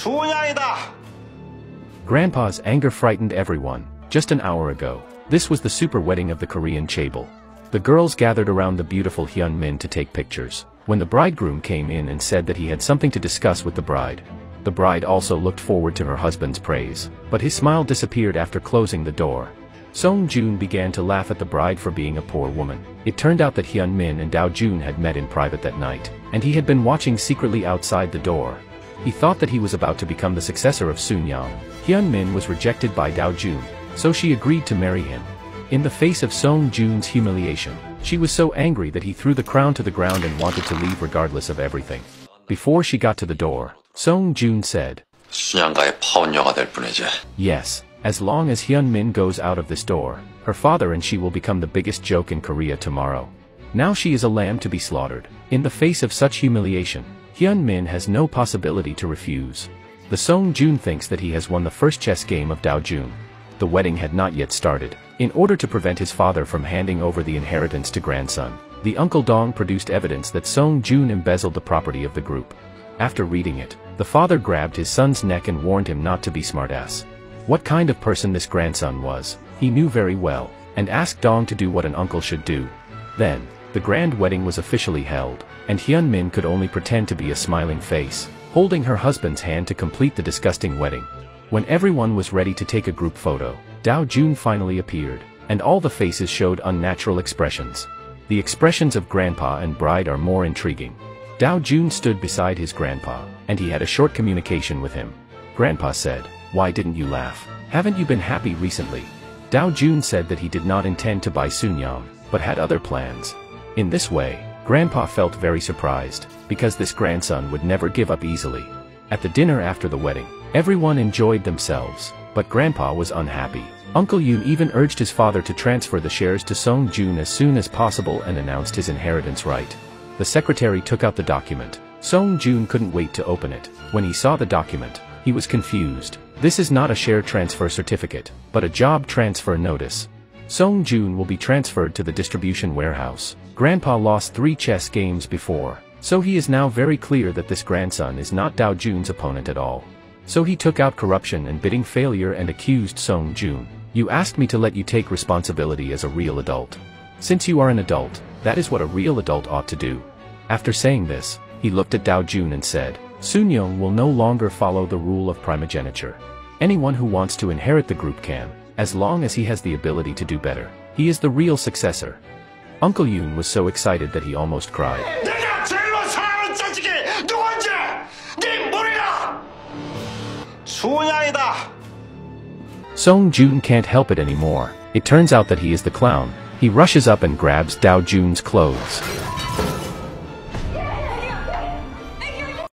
수냥이다! Grandpa's anger frightened everyone. Just an hour ago, this was the super wedding of the Korean Chaebol. The girls gathered around the beautiful Hyun Min to take pictures, when the bridegroom came in and said that he had something to discuss with the bride. The bride also looked forward to her husband's praise, but his smile disappeared after closing the door. Song Joon began to laugh at the bride for being a poor woman. It turned out that Hyun Min and Do Joon had met in private that night, and he had been watching secretly outside the door. He thought that he was about to become the successor of Sunyang. Hyun Min was rejected by Do Joon, so she agreed to marry him. In the face of Song Joon's humiliation, she was so angry that he threw the crown to the ground and wanted to leave regardless of everything. Before she got to the door, Song Joon said, 수냥가의 파혼녀가 될 뿐이지. Yes, as long as Hyun Min goes out of this door, her father and she will become the biggest joke in Korea tomorrow. Now she is a lamb to be slaughtered. In the face of such humiliation, Hyun Min has no possibility to refuse. The Song Joon thinks that he has won the first chess game of Do Joon. The wedding had not yet started. In order to prevent his father from handing over the inheritance to grandson, the uncle Dong produced evidence that Song Joon embezzled the property of the group. After reading it, the father grabbed his son's neck and warned him not to be smartass. What kind of person this grandson was, he knew very well, and asked Dong to do what an uncle should do. Then, the grand wedding was officially held, and Hyun Min could only pretend to be a smiling face, holding her husband's hand to complete the disgusting wedding. When everyone was ready to take a group photo, Do Joon finally appeared, and all the faces showed unnatural expressions. The expressions of grandpa and bride are more intriguing. Do Joon stood beside his grandpa, and he had a short communication with him. Grandpa said, "Why didn't you laugh? Haven't you been happy recently?" Do Joon said that he did not intend to buy Sunyang, but had other plans. In this way, Grandpa felt very surprised, because this grandson would never give up easily. At the dinner after the wedding, everyone enjoyed themselves, but Grandpa was unhappy. Uncle Yoon even urged his father to transfer the shares to Song Joon as soon as possible and announced his inheritance right. The secretary took out the document. Song Joon couldn't wait to open it. When he saw the document, he was confused. This is not a share transfer certificate, but a job transfer notice. Song Joon will be transferred to the distribution warehouse. Grandpa lost 3 chess games before, so he is now very clear that this grandson is not Do Joon's opponent at all. So he took out corruption and bidding failure and accused Song Joon. "You asked me to let you take responsibility as a real adult. Since you are an adult, that is what a real adult ought to do." After saying this, he looked at Do Joon and said, "Sunyang will no longer follow the rule of primogeniture. Anyone who wants to inherit the group can, as long as he has the ability to do better. He is the real successor." Uncle Yoon was so excited that he almost cried. 내가 제일로 사랑하는 자식이 누군지 네 모르나? 수냥이다! Song Joon can't help it anymore. It turns out that he is the clown. He rushes up and grabs Do Joon's clothes.